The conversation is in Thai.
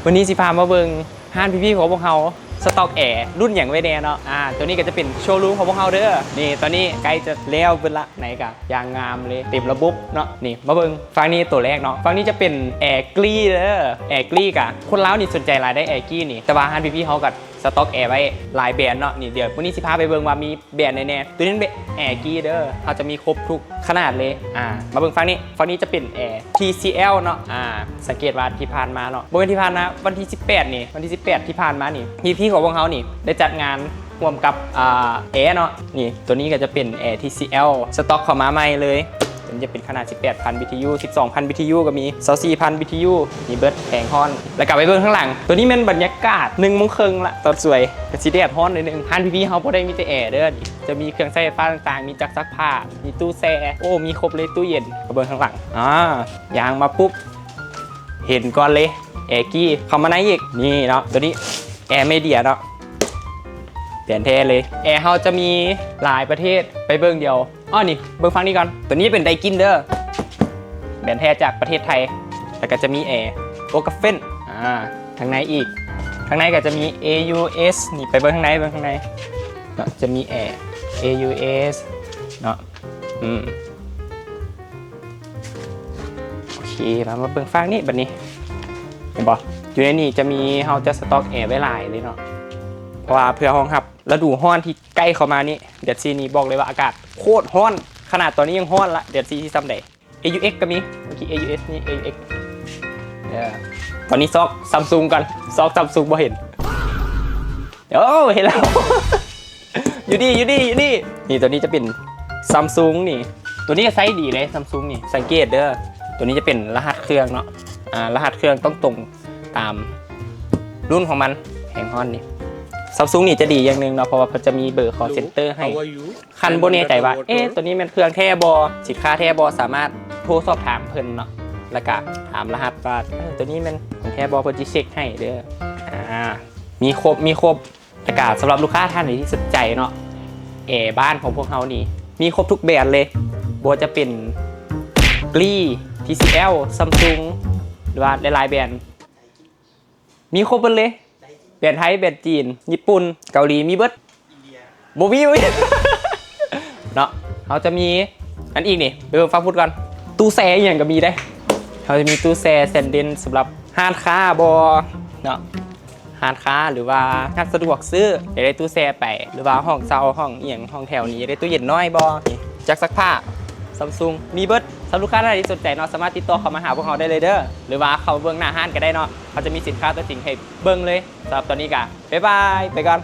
วันนี้สิพามาเบิ่งห้านพี่ๆของพวกเขาสต็อกแอร์รุ่นอย่างไว้แน่เนาะตัวนี้ก็จะเป็นโชว์รูมของพวกเขาเด้อนี่ตอนนี้ใกล้จะแล้วเบิ่งละไหนกะยางงามเลยเต็มระบบเนาะนี่มาเบิ่งฝั่งนี้ตัวแรกเนาะฝั่งนี้จะเป็นแอร์กลีเด้อแอร์กลีกะคนลาวนี่สนใจรายได้แอร์กลีนี่แต่ว่าห้านพี่ๆเขากับสต็อกแอร์ไว้หลายแบรนด์เนาะนี่เดี๋ยววันนี้สิพาไปเบิ่งว่ามีแบรนด์แน่ๆตัวนี้เป็นแอร์กลีเด้อเขาจะมีครบทุกขนาดเลยมาเบิ่งฝั่งนี้จะเป็นแอร์ TCL เนาะสังเกตว่าที่ผ่านมาเนาะวันที่ผ่านนะวันที่18นี่วันที่18ที่ผ่านมานี่พี่ๆของพวกเขานี่ได้จัดงานร่วมกับแอร์เนาะนี่ตัวนี้ก็จะเป็นแอร์ TCL สต็อกเข้ามาใหม่เลยมันจะเป็นขนาด 18,000 BTU 12,000 BTU ก็มี 24,000 BTU มีเบิร์ดแผงฮอนแล้วกลับไปเบิ่งข้างหลังตัวนี้มันบรรยากาศ1 โมงครึ่งละตอนสวยกระสีแดดฮอนนิดนึงฮันพี่ๆเขาพอได้มีแต่แอร์เด้อจะมีเครื่องใช้ไฟฟ้าต่างๆมีจักรซักผ้ามีตู้แช่โอ้มีครบเลยตู้เย็นมาเบิ่งข้างหลังยางมาปุ๊บเห็นก่อนเลยแอร์กี้เข้ามาไหนอีกนี่เนาะตัวนี้แอร์เมเดียเนาะเปลี่ยนแท้เลยแอร์เขาจะมีหลายประเทศไปเบิ่งเดียวนี่เบิ่งฟังนี้ก่อนตัวนี้เป็นไดกินเด้อแบรนด์แท้จากประเทศไทยแล้วก็จะมีแอร์โอกาเฟนทางในอีกทางในก็จะมี AUS นี่ไปเบิ่งข้างในเนาะจะมีแอร์ AUS เนาะโอเคมาเบิ่งฟังนี่บัดนี้เห็นบ่อยู่ในนี้จะมีเฮาจะสต็อกแอร์ไว้หลายเลยเนาะเพราะว่าเพื่อห้องรับฤดูร้อนที่ใกล้เข้ามานี่เดือน4นี้บอกเลยว่าอากาศโคตรร้อนขนาดตอนนี้ยังร้อนละเดือน4ที่ซ้ำใด AUX ก็มีเมื่อกี้ AUS นี่ AUX ตอนนี้ซอกซัมซุงกันซอกซัมซุงบ่เห็นเห็นแล้ว อยู่นี่ตัวนี้จะเป็นซัมซุงนี่ตัวนี้ก็ไซส์ดีเลยซัมซุงนี่สังเกตเด้อตัวนี้จะเป็นรหัสเครื่องเนาะรหัสเครื่องต้องตรงตามรุ่นของมันแห่งฮอนนี่ซัมซุงนี่จะดีอย่างนึงเนาะเพราะว่าเขาจะมีเบอร์คอลเซ็นเตอร์ให้คันโบเน่ใจว่าตัวนี้เป็นเครื่องแท้บอสินค้าแท้บอสามารถโทรสอบถามเพิ่นเนาะแล้วก็ถามรหัสว่าตัวนี้มันของแท้บอเพิ่นจะเช็คให้เด้อมีครบประกาศสำหรับลูกค้าท่านไหนที่สนใจเนาะบ้านของพวกเขานี่มีครบทุกแบรนด์เลยบอจะเป็นกลี TCL Samsung หรือว่าหลายๆแบรนด์มีครบหมดเลยแบรนด์ไทยแบรนด์จีนญี่ปุ่นเกาหลีมีเบิร์ดโบวี่เนาะเขาจะมีอันอีกนี่ไปฟังพูดก่อนตู้แช่อย่างก็มีได้เขาจะมีตู้แช่แซนเดนสำหรับห้างค้าบอเนาะห้างค้าหรือว่าห้างสะดวกซื้ออยากได้ตู้แช่ไปหรือว่าห้องเช่าห้องเอียงห้องแถวนี้อยากได้ตู้เย็นน้อยบอจักซักผ้าซัมซุงมีเบิร์ดสำหรับลูกค้าที่สนใจเนาะสามารถติดต่อเข้ามาหาพวกเขาได้เลยเด้อหรือว่าเขาเบิ่งหน้าห้างก็ได้เนาะเขาจะมีสินค้าตัวจริงให้เบิ่งเลยสำหรับตอนนี้ก็บ๊ายบายไปก่อน